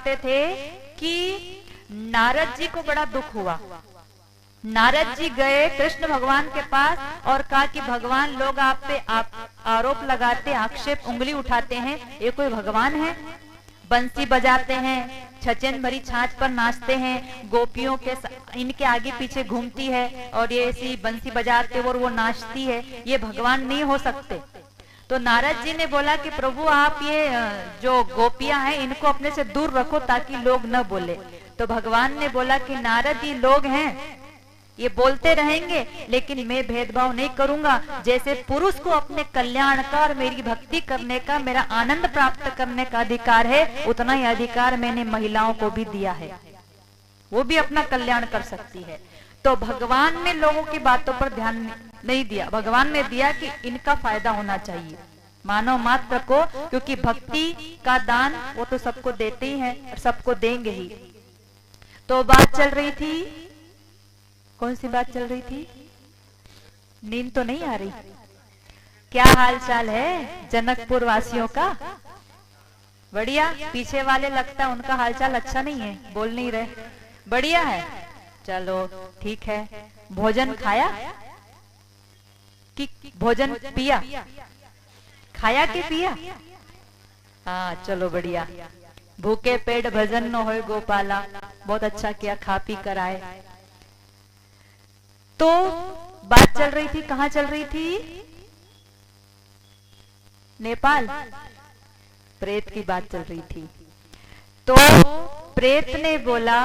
करते थे कि नारद जी को बड़ा दुख हुआ। नारद जी गए कृष्ण भगवान के पास और कहा कि भगवान, लोग आप पे आरोप लगाते, आक्षेप, उंगली उठाते हैं, ये कोई भगवान है? बंसी बजाते हैं, छचन भरी छाछ पर नाचते हैं, गोपियों के इनके आगे पीछे घूमती है और ये ऐसी बंसी बजाते और वो नाचती है, ये भगवान नहीं हो सकते। तो नारद जी ने बोला कि प्रभु, आप ये जो गोपियां हैं इनको अपने से दूर रखो ताकि लोग न बोले। तो भगवान ने बोला कि नारद, ये लोग हैं, ये बोलते रहेंगे, लेकिन मैं भेदभाव नहीं करूंगा। जैसे पुरुष को अपने कल्याण का और मेरी भक्ति करने का, मेरा आनंद प्राप्त करने का अधिकार है, उतना ही अधिकार मैंने महिलाओं को भी दिया है, वो भी अपना कल्याण कर सकती है। तो भगवान ने लोगों की बातों पर ध्यान नहीं दिया, भगवान ने दिया कि इनका फायदा होना चाहिए मानव मात्र को, क्योंकि भक्ति का दान वो तो सबको देते ही हैं और सबको देंगे ही। तो बात चल रही थी, कौन सी बात चल रही थी? नींद तो नहीं आ रही? क्या हाल चाल है जनकपुर वासियों का? बढ़िया। पीछे वाले लगता है उनका हालचाल अच्छा नहीं है, बोल नहीं रहे। बढ़िया है, चलो ठीक है। भोजन खाया कि भोजन पिया? खाया कि पिया? हाँ, चलो बढ़िया। भूखे पेट भजन न होए गोपाला, बहुत अच्छा किया, खा पी कर आए। तो बात चल रही थी, कहाँ चल रही थी? नेपाल। प्रेत की बात चल रही थी। तो प्रेत ने बोला,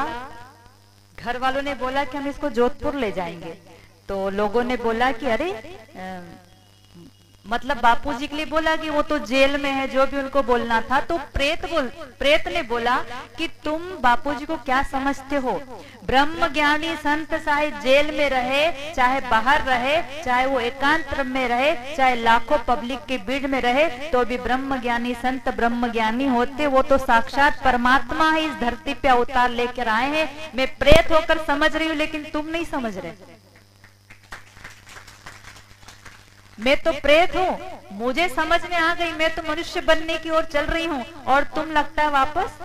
घर वालों ने बोला कि हम इसको जोधपुर ले जाएंगे। तो लोगों ने बोला कि अरे मतलब बापूजी के लिए बोला कि वो तो जेल में है, जो भी उनको बोलना था। तो प्रेत ने बोला कि तुम बापूजी को क्या समझते हो? ब्रह्म ज्ञानी संत चाहे जेल में रहे, चाहे बाहर रहे, चाहे वो एकांत में रहे, चाहे लाखों पब्लिक के भीड़ में रहे, तो भी ब्रह्म ज्ञानी संत ब्रह्म ज्ञानी होते। वो तो साक्षात परमात्मा है, इस धरती पे अवतार लेकर आए हैं। मैं प्रेत होकर समझ रही हूँ, लेकिन तुम नहीं समझ रहे। मैं तो प्रेत हूँ, मुझे समझ में आ गई, मैं तो मनुष्य बनने की ओर चल रही हूँ, और तुम लगता है वापस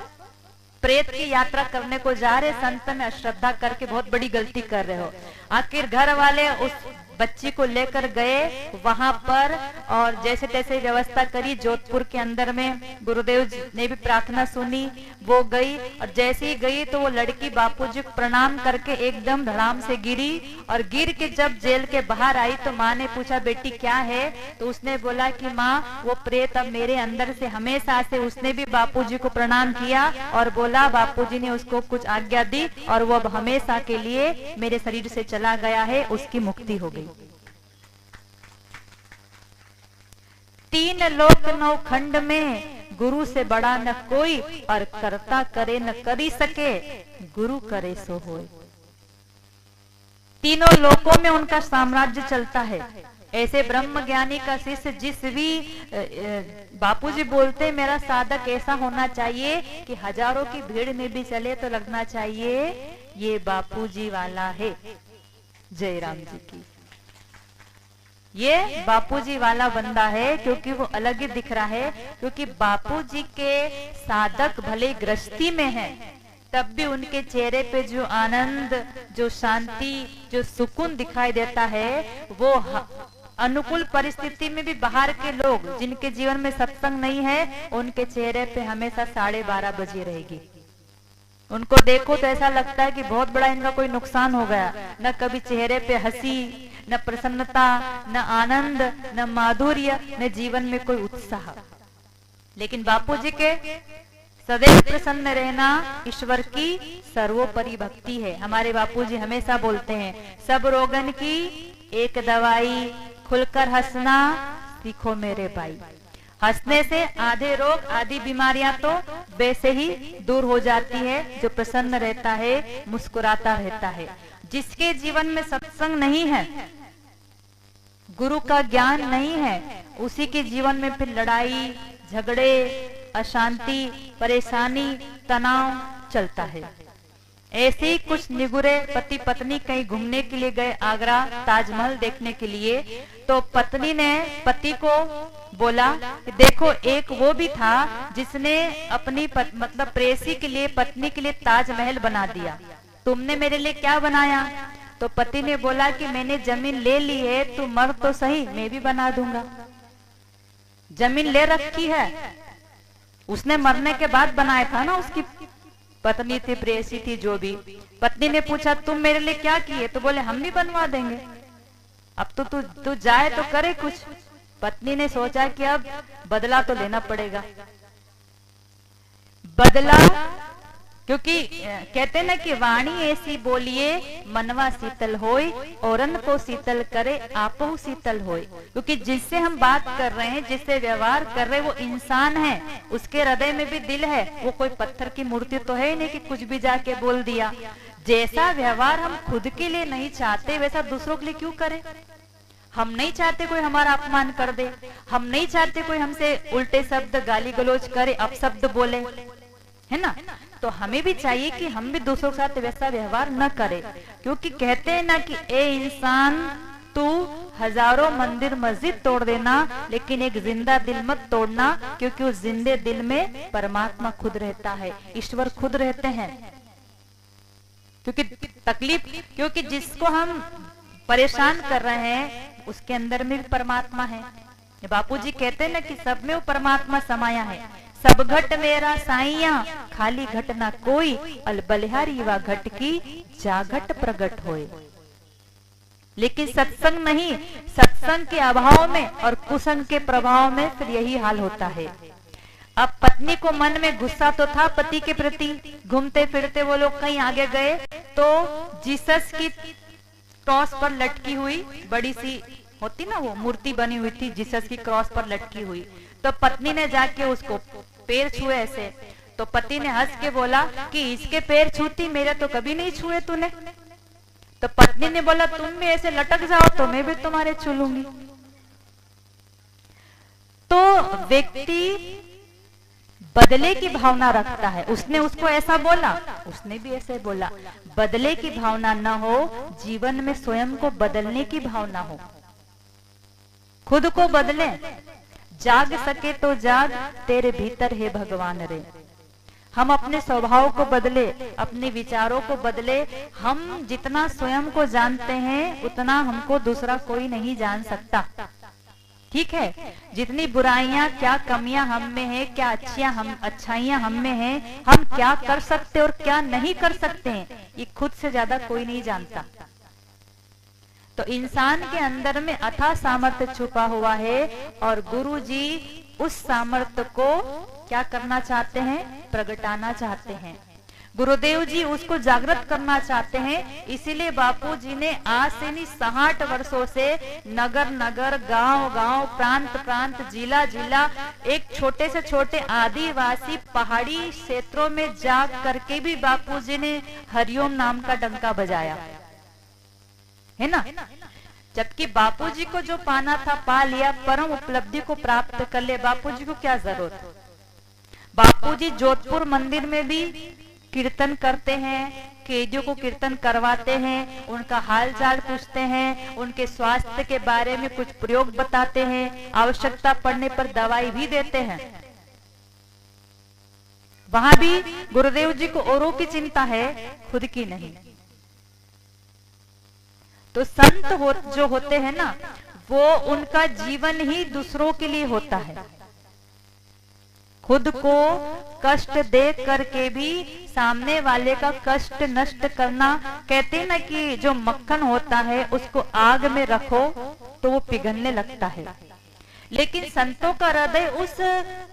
प्रेत की यात्रा करने को जा रहे। संत में अश्रद्धा करके बहुत बड़ी गलती कर रहे हो। आखिर घर वाले उस बच्ची को लेकर गए वहां पर, और जैसे तैसे व्यवस्था करी। जोधपुर के अंदर में गुरुदेव जी ने भी प्रार्थना सुनी, वो गई, और जैसे ही गई तो वो लड़की बापूजी को प्रणाम करके एकदम धड़ाम से गिरी, और गिर के जब जेल के बाहर आई तो माँ ने पूछा, बेटी क्या है? तो उसने बोला कि माँ, वो प्रेत अब मेरे अंदर से हमेशा से, उसने भी बापूजी को प्रणाम किया और बोला बापूजी ने उसको कुछ आज्ञा दी और वो अब हमेशा के लिए मेरे शरीर से चला गया है, उसकी मुक्ति हो गई। 3 लोक 9 खंड में गुरु से बड़ा न कोई, और करता करे न करी सके, गुरु करे सो होए। तीनों लोकों में उनका साम्राज्य चलता है। ऐसे ब्रह्म ज्ञानी का शिष्य जिस भी बापूजी बोलते मेरा साधक ऐसा होना चाहिए कि हजारों की भीड़ में भी चले तो लगना चाहिए ये बापूजी वाला है। जय राम जी की। ये बापूजी वाला बंदा है, क्योंकि वो अलग ही दिख रहा है। क्योंकि बापूजी के साधक भले गृहस्थी में हैं, तब भी उनके चेहरे पे जो आनंद, जो शांति, जो सुकून दिखाई देता है, वो अनुकूल परिस्थिति में भी बाहर के लोग जिनके जीवन में सत्संग नहीं है, उनके चेहरे पे हमेशा 12:30 बजे रहेगी। उनको देखो तो ऐसा लगता है कि बहुत बड़ा इनका कोई नुकसान हो गया। न कभी चेहरे पे हंसी, न प्रसन्नता, न आनंद, न माधुर्य, न जीवन में कोई उत्साह। लेकिन बापूजी के सदैव प्रसन्न रहना ईश्वर की सर्वोपरि भक्ति है। हमारे बापूजी हमेशा बोलते हैं, सब रोगन की एक दवाई, खुलकर हंसना सीखो मेरे भाई। हंसने से आधे रोग, आधी बीमारियां तो वैसे ही दूर हो जाती है। जो प्रसन्न रहता है, मुस्कुराता रहता है। जिसके जीवन में सत्संग नहीं है, गुरु का ज्ञान नहीं है, उसी के जीवन में फिर लड़ाई, झगड़े, अशांति, परेशानी, तनाव चलता है। ऐसे ही कुछ निगुरे पति पत्नी कहीं घूमने के लिए गए, आगरा ताजमहल देखने के लिए। तो पत्नी ने पति को बोला कि देखो एक वो भी था जिसने अपनी मतलब प्रेयसी के लिए, पत्नी के लिए ताजमहल बना दिया, तुमने मेरे लिए क्या बनाया? तो पति ने बोला कि मैंने जमीन ले ली है, तू मर तो सही, मैं भी बना दूंगा। जमीन ले रखी है, उसने मरने के बाद बनाया था ना, उसकी पत्नी थी, प्रेयसी थी, जो भी। पत्नी ने पूछा तुम मेरे लिए क्या किए? तो बोले हम भी बनवा देंगे, अब तो तू जाए तो करे कुछ। पत्नी ने सोचा कि अब बदला तो लेना पड़ेगा। बदला, क्योंकि कहते ना कि वाणी ऐसी बोलिए मनवा शीतल होय, औरन को शीतल करे आपहु शीतल होय। क्योंकि जिससे हम बात कर रहे हैं, जिससे व्यवहार कर रहे हैं, वो इंसान है, उसके हृदय में भी दिल है, वो कोई पत्थर की मूर्ति तो है ही नहीं कि कुछ भी जाके बोल दिया। जैसा व्यवहार हम खुद के लिए नहीं चाहते वैसा दूसरों के लिए क्यों करें? हम नहीं चाहते कोई हमारा अपमान कर दे, हम नहीं चाहते कोई हमसे उल्टे शब्द गाली गलौज करे, अपशब्द बोले, है ना? तो हमें भी चाहिए कि हम भी दूसरों के साथ वैसा व्यवहार न करें। क्योंकि कहते हैं ना कि ए इंसान, तू हजारों मंदिर मस्जिद तोड़ देना लेकिन एक जिंदा दिल मत तोड़ना, क्योंकि उस जिंदे दिल में परमात्मा खुद रहता है, ईश्वर खुद रहते हैं। क्योंकि तकलीफ, क्योंकि जिसको हम परेशान कर रहे हैं उसके अंदर में भी परमात्मा है। बापूजी कहते हैं ना कि सब में वो परमात्मा समाया है। सब घट मेरा साइया, खाली घट ना कोई, अल बलिहारी वा घट की जागट प्रगट होए। लेकिन सत्संग नहीं, सत्संग के अभाव में और कुसंग के प्रभाव में फिर यही हाल होता है। अब पत्नी को मन में गुस्सा तो था पति के प्रति, घूमते फिरते वो लोग कहीं आगे गए तो जीसस की क्रॉस पर लटकी हुई बड़ी सी होती ना वो मूर्ति बनी हुई थी, जीसस की क्रॉस पर लटकी हुई। तो पत्नी ने जाके उसको पैर छुए ऐसे, तो पति ने हंस के बोला कि इसके पैर छूती, मेरे तो कभी नहीं छुए तूने। तो पत्नी ने बोला तुम भी ऐसे लटक जाओ तो मैं भी तुम्हारे छू लूंगी। तो व्यक्ति बदले की भावना रखता है, उसने उसको ऐसा बोला, उसने भी ऐसे बोला। बदले की भावना न हो, जीवन में स्वयं को बदलने की भावना हो, खुद को बदले। जाग सके तो जाग, तेरे भीतर है भगवान रे। हम अपने स्वभाव को बदले, अपने विचारों को बदले। हम जितना स्वयं को जानते हैं उतना हमको दूसरा कोई नहीं जान सकता, ठीक है? जितनी बुराइयां, क्या कमियां हम में है, क्या अच्छाइयां हम में है, हम क्या कर सकते और क्या नहीं कर सकते हैं, ये खुद से ज्यादा कोई नहीं जानता। तो इंसान के अंदर में अथाह सामर्थ्य छुपा हुआ है और गुरु जी उस सामर्थ्य को क्या करना चाहते हैं? प्रगटाना चाहते हैं। गुरुदेव जी उसको जागृत करना चाहते हैं। इसीलिए बापू जी ने आज से नहीं 60 वर्षों से नगर नगर, गांव गांव, प्रांत प्रांत, जिला जिला, एक छोटे से छोटे आदिवासी पहाड़ी क्षेत्रों में जाग करके भी बापू जी ने हरिओम नाम का डंका बजाया, है ना? जबकि बापूजी को जो पाना था पा लिया, परम उपलब्धि को प्राप्त कर ले, बापूजी को क्या जरूरत? बापूजी जोधपुर मंदिर में भी कीर्तन करते हैं, कैदियों को कीर्तन करवाते हैं, उनका हाल चाल पूछते हैं, उनके स्वास्थ्य के बारे में कुछ प्रयोग बताते हैं, आवश्यकता पड़ने पर दवाई भी देते हैं। वहां भी गुरुदेव जी को औरों की चिंता है, खुद की नहीं। तो संत जो होते हैं ना, वो उनका जीवन ही दूसरों के लिए होता है। खुद को कष्ट दे करके भी सामने वाले का कष्ट नष्ट करना। कहते हैं ना कि जो मक्खन होता है उसको आग में रखो तो वो पिघलने लगता है, लेकिन संतों का हृदय उस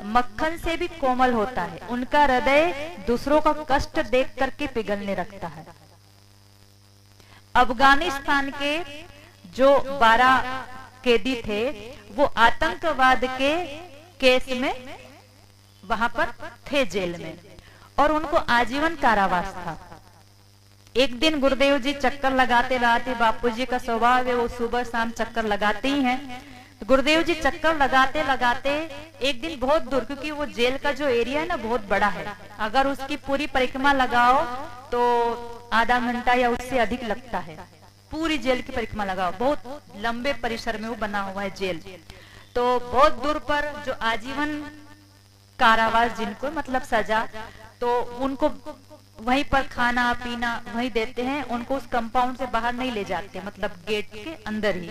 मक्खन से भी कोमल होता है। उनका हृदय दूसरों का कष्ट देख करके पिघलने लगता है। अफगानिस्तान के जो 12 कैदी थे वो आतंकवाद के केस में वहां पर थे जेल में, और उनको आजीवन कारावास था। एक दिन गुरुदेव जी चक्कर लगाते लगाते, बापूजी का स्वभाव है वो सुबह शाम चक्कर लगाते ही हैं, तो गुरुदेव जी चक्कर लगाते लगाते एक दिन बहुत दूर, क्योंकि वो जेल का जो एरिया है ना बहुत बड़ा है, अगर उसकी पूरी परिक्रमा लगाओ तो आधा घंटा या उससे अधिक लगता है। पूरी जेल की परिक्रमा लगाओ, बहुत लंबे परिसर में वो बना हुआ है जेल। तो बहुत दूर पर जो आजीवन कारावास जिनको मतलब सजा, तो उनको वहीं पर खाना पीना वहीं देते हैं, उनको उस कंपाउंड से बाहर नहीं ले जाते, मतलब गेट के अंदर ही।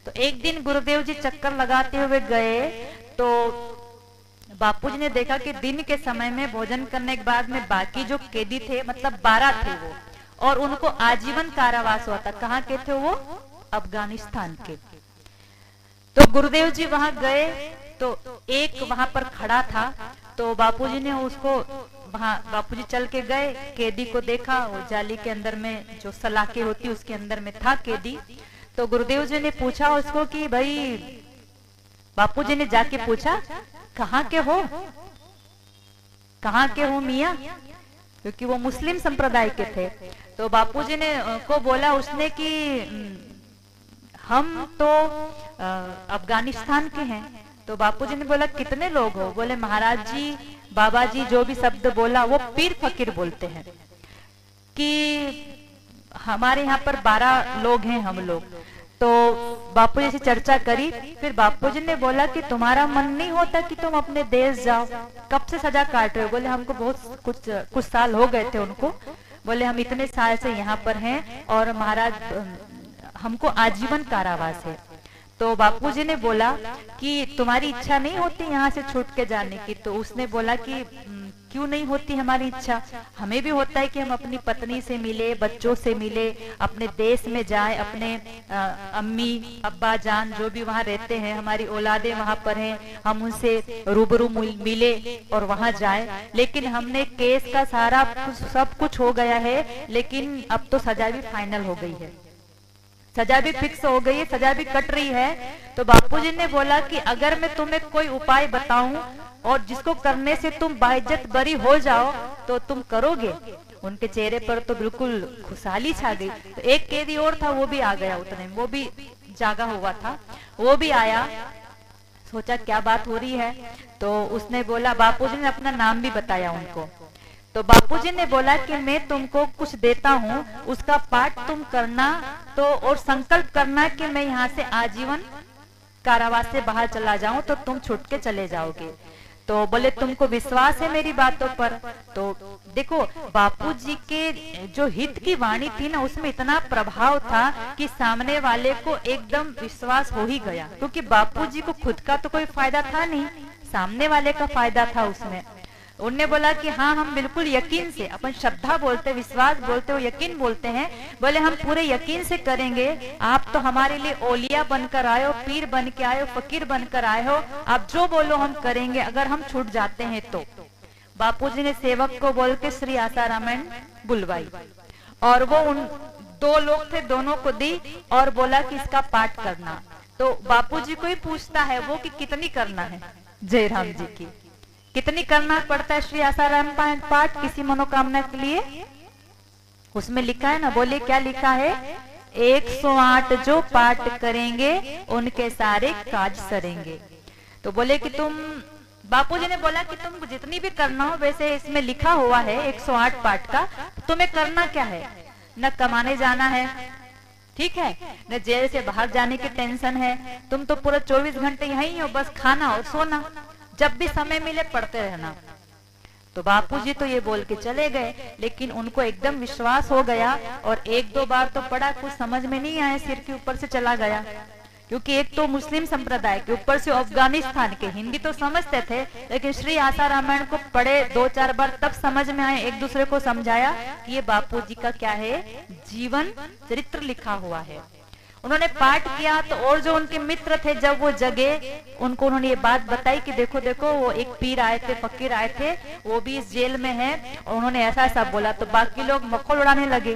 तो एक दिन गुरुदेव जी चक्कर लगाते हुए गए तो बापूजी ने देखा कि दिन के समय में भोजन करने के बाद में बाकी जो कैदी थे, मतलब 12 थे वो, और उनको आजीवन कारावास हुआ था। कहाँ के थे वो? अफगानिस्तान के। तो गुरुदेव जी वहां गए तो एक वहां पर खड़ा था, तो बापूजी ने उसको वहां बापूजी चल के गए, कैदी को देखा, वो जाली के अंदर में जो सलाखें होती उसके अंदर में था कैदी। तो गुरुदेव जी ने पूछा उसको कि भाई, बापूजी ने जाके पूछा कहाँ के हो, कहाँ के हो मियाँ, क्योंकि वो मुस्लिम संप्रदाय के थे। तो बापूजी ने को बोला उसने कि हम तो अफगानिस्तान के हैं। तो बापूजी ने बोला कितने लोग हो? बोले महाराज जी, बाबा जी जो भी शब्द बोला वो पीर फकीर बोलते हैं कि हमारे यहाँ पर 12 लोग हैं हम लोग। तो बापूजी से चर्चा करी, फिर बापूजी ने बोला कि तुम्हारा मन नहीं होता कि तुम अपने देश जाओ? कब से सजा काट रहे हो? बोले हमको बहुत कुछ साल हो गए थे उनको। बोले हम इतने साल से यहाँ पर हैं और महाराज हमको आजीवन कारावास है। तो बापूजी ने बोला कि तुम्हारी इच्छा नहीं होती यहाँ से छूट के जाने की? तो उसने बोला कि क्यों नहीं होती हमारी इच्छा, हमें भी होता है कि हम अपनी पत्नी से मिले, बच्चों से मिले, अपने देश में जाए, अपने अम्मी अब्बा जान जो भी वहाँ रहते हैं, हमारी औलादे वहाँ पर हैं, हम उनसे रूबरू मिले और वहाँ जाए। लेकिन हमने केस का सारा सब कुछ हो गया है, लेकिन अब तो सजा भी फाइनल हो गई है, सजा भी फिक्स हो गई है, सजा भी कट रही है। तो बापूजी ने बोला कि अगर मैं तुम्हें कोई उपाय बताऊं और जिसको करने से तुम बाइज्जत बरी हो जाओ तो तुम करोगे? उनके चेहरे पर तो बिल्कुल खुशहाली छा गई। तो एक कैदी और था, वो भी आ गया उतने, वो भी जागा हुआ था, वो भी आया, सोचा क्या बात हो रही है। तो उसने बोला, बापूजी ने अपना नाम भी बताया उनको। तो बापूजी ने बोला कि मैं तुमको कुछ देता हूँ, उसका पाठ तुम करना तो और संकल्प करना कि मैं यहाँ से आजीवन कारावास से बाहर चला जाऊं तो तुम छूट के चले जाओगे। तो बोले तुमको विश्वास है मेरी बातों पर? तो देखो बापूजी के जो हित की वाणी थी ना, उसमें इतना प्रभाव था कि सामने वाले को एकदम विश्वास हो ही गया, क्योंकि बापूजी को खुद का तो कोई फायदा था नहीं, सामने वाले का फायदा था उसमें। उनने बोला कि हाँ हम बिल्कुल यकीन से, अपन श्रद्धा बोलते, विश्वास बोलते हो, यकीन बोलते हैं। बोले हम पूरे यकीन से करेंगे, आप तो हमारे लिए औलिया बनकर आए हो, पीर बन के आए हो, फकीर बनकर आए हो, आप जो बोलो हम करेंगे अगर हम छूट जाते हैं तो। बापूजी ने सेवक को बोल के श्री आसारामन बुलवाई और वो उन 2 लोग थे, दोनों को दी और बोला कि इसका पाठ करना। तो बापूजी को ही पूछता है वो कि कितनी करना है जयराम जी की, कितनी करना पड़ता है श्री आसाराम पाठ किसी मनोकामना के लिए? उसमें लिखा है ना, बोले क्या लिखा है? 108 जो पाठ करेंगे उनके सारे काज सरेंगे। तो बोले कि तुम, बापूजी ने बोला कि तुम जितनी भी करना हो, वैसे इसमें लिखा हुआ है 108 पाठ का, तुम्हें करना क्या है? न कमाने जाना है, ठीक है, न जेल से बाहर जाने की टेंशन है, तुम तो पूरा 24 घंटे यहीं हो, बस खाना और सोना, जब भी समय मिले पढ़ते रहना। तो बापूजी तो ये बोल के चले गए, लेकिन उनको एकदम विश्वास हो गया और 1-2 बार तो पढ़ा, कुछ समझ में नहीं आया, सिर के ऊपर से चला गया, क्योंकि एक तो मुस्लिम संप्रदाय के ऊपर से अफगानिस्तान के, हिंदी तो समझते थे, लेकिन श्री आसारामन को पढ़े 2-4 बार तब समझ में आए, एक दूसरे को समझाया कि ये बापूजी का क्या है, जीवन चरित्र लिखा हुआ है। उन्होंने पाठ किया तो और जो उनके मित्र थे जब वो जगे, उनको उन्होंने ये बात बताई कि देखो देखो वो एक पीर आए थे, फकीर आए थे, वो भी इस जेल में है, और उन्होंने ऐसा ऐसा बोला। तो बाकी लोग मखौल उड़ाने लगे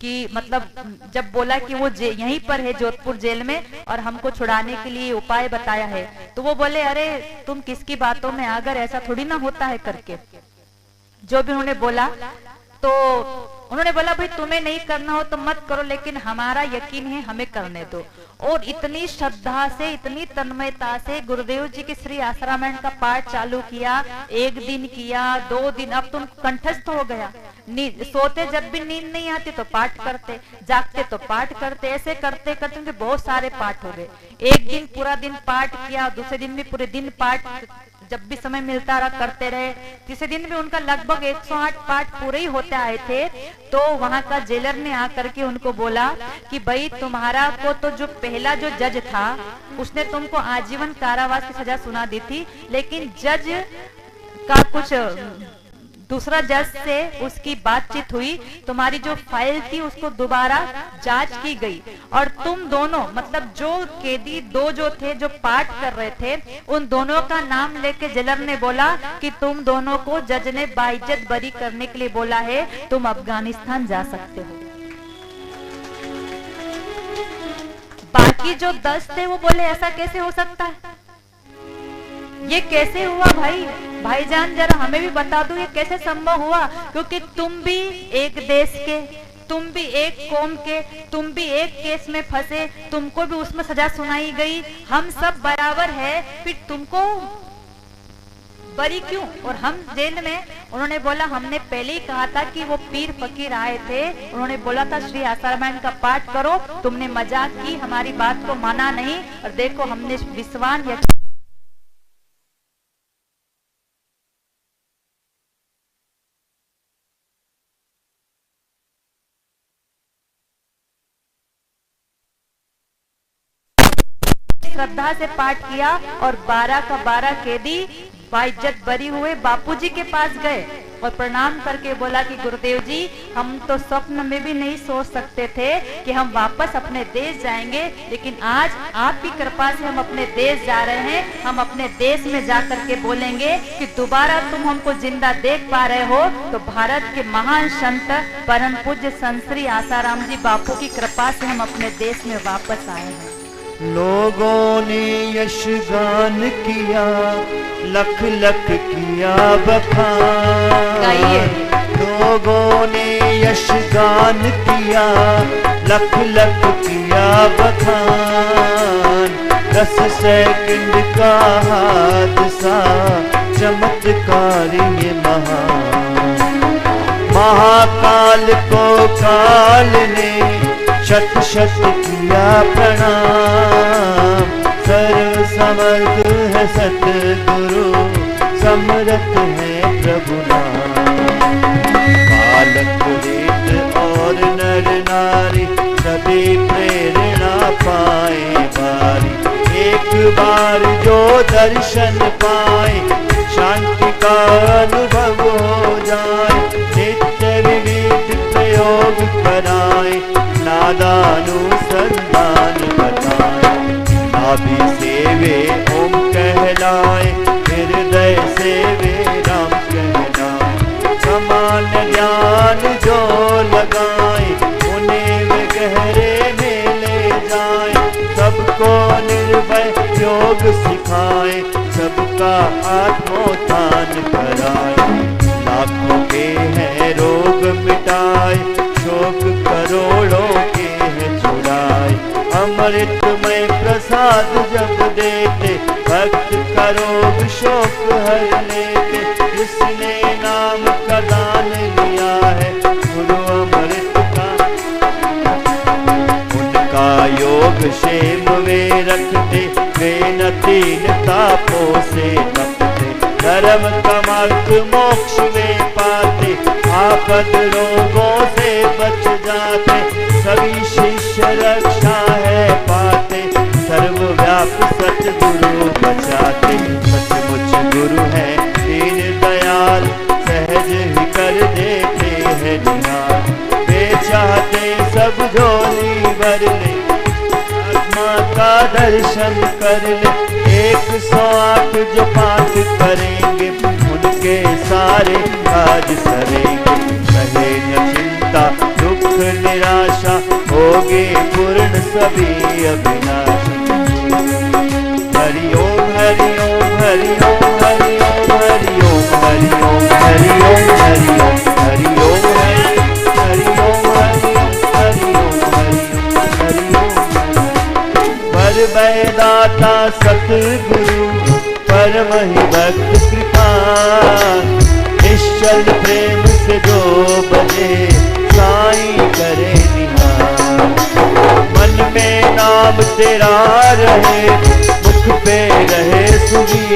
कि मतलब जब बोला कि वो यहीं पर है जोधपुर जेल में और हमको छुड़ाने के लिए उपाय बताया है, तो वो बोले अरे तुम किसकी बातों में आ गए, ऐसा थोड़ी ना होता है करके जो भी उन्होंने बोला। तो उन्होंने बोला भाई तुम्हें नहीं करना हो तो मत करो, लेकिन हमारा यकीन है, हमें करने दो। और इतनी श्रद्धा से, इतनी तन्मयता से गुरुदेव जी के श्री आसारामन का पाठ चालू किया, 1 दिन किया, 2 दिन, अब तो कंठस्थ हो गया। सोते जब भी नींद नहीं आती तो पाठ करते, जागते तो पाठ करते, ऐसे करते करते उनके बहुत सारे पाठ हो गए। एक दिन पूरा दिन पाठ किया, दूसरे दिन भी पूरे दिन पाठ, जब भी समय मिलता रहा करते रहे। तीसरे दिन भी उनका लगभग 108 पाठ पूरे ही होते आए थे। तो वहां का जेलर ने आकर के उनको बोला कि भाई तुम्हारा को तो जो पहला जो जज था उसने तुमको आजीवन कारावास की सजा सुना दी थी, लेकिन जज का कुछ दूसरा जज से उसकी बातचीत हुई, तुम्हारी जो फाइल थी उसको दोबारा जांच की गई और तुम दोनों मतलब जो कैदी दो जो थे जो पाठ कर रहे थे उन दोनों का नाम लेके जेलर ने बोला कि तुम दोनों को जज ने बाइज्जत बरी करने के लिए बोला है, तुम अफगानिस्तान जा सकते हो। बाकी जो 10 थे वो बोले ऐसा कैसे हो सकता है, ये कैसे हुआ भाईजान जरा हमें भी बता दो ये कैसे संभव हुआ, क्योंकि तुम भी एक देश के, तुम भी एक कौम के, तुम भी एक केस में फंसे, तुमको भी उसमें सजा सुनाई गई, हम सब बराबर है, फिर तुमको बरी क्यों और हम जेल में। उन्होंने बोला हमने पहले ही कहा था कि वो पीर फकीर आए थे, उन्होंने बोला था श्री आसारामायण का पाठ करो, तुमने मजाक की, हमारी बात को माना नहीं और देखो हमने विश्वान या श्रद्धा से पाठ किया और 12 का 12 कैदी बाइज्जत बरी हुए बापूजी के पास गए और प्रणाम करके बोला कि गुरुदेव जी हम तो स्वप्न में भी नहीं सोच सकते थे कि हम वापस अपने देश जाएंगे, लेकिन आज आपकी कृपा से हम अपने देश जा रहे हैं, हम अपने देश में जाकर के बोलेंगे कि दोबारा तुम हमको जिंदा देख पा रहे हो तो भारत के महान संत परम पूज्य संत श्री आसाराम जी बापू की कृपा से हम अपने देश में वापस आए हैं। लोगों ने यशगान किया, लख लख किया बखान। लोगों ने यशगान किया, लख लख किया बखान। 10 सेकंड का हादसा चमत्कार ये महान। महाकाल को काल ने शत शत किया प्रणाम। सर्व समर्थ है सतगुरु, समर्थ है प्रभु नाम। बालक रेत और नर नारी सभी प्रेरणा पाए बारी। एक बार जो दर्शन पाए शांति का अनुभव हो जाए। नित्य विविध प्रयोग कराए, नादानुसंधान बताए। नाभि सेवे ओम कहलाए, हृदय सेवे राम कहलाए। समान ज्ञान जो लगाए उन्हें वे गहरे में ले जाए। सबको निर्भय योग सिखाए, सबका आत्मोत्थान कराए। लाखों के हैं रोग मिटाए, शोक करोड़ों के हैं छुड़ाए। अमृतमय प्रसाद जब देते, भक्त का रोग शोक हर लेते। जिसने नाम का दान लिया है गुरु अमृत का, उनका योग क्षेम वे रखते। वे न तीन तापों से तपते, धर्म का मार्ग मोक्ष में पाते। आपद रोगों से बच जाते, सभी शिष्य रक्षा है पाते। सर्वव्याप सतगुरु बचाते, सचमुच गुरु है दीन दयाल। सहज ही कर देते हैं निहाल, वे चाहते सब झोली भर ले। आत्मा का दर्शन कर ले, 108 जो पाठ करेंगे उनके सारे काज सरेंगे। रहे न चिंता दुख निराशा, होगे पूर्ण सभी अभिलाषा। हरि ओम हरि ओम हरि ओम हरि ओम हरि ओम हरि ओम हरि ओम हरि ओम हरि ओम हरि ओम हरि ओम हरि ओम। पर वैदाता सतगुरु परम ही भक्त कृपा। निश्चल प्रेम से जो बजे साईं करे निहार। मन में नाम तेरा रहे, मुख पे रहे सुधी,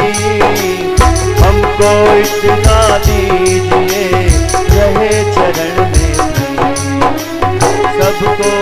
हमको इतना दीजिए रहे चरण में भी। सबको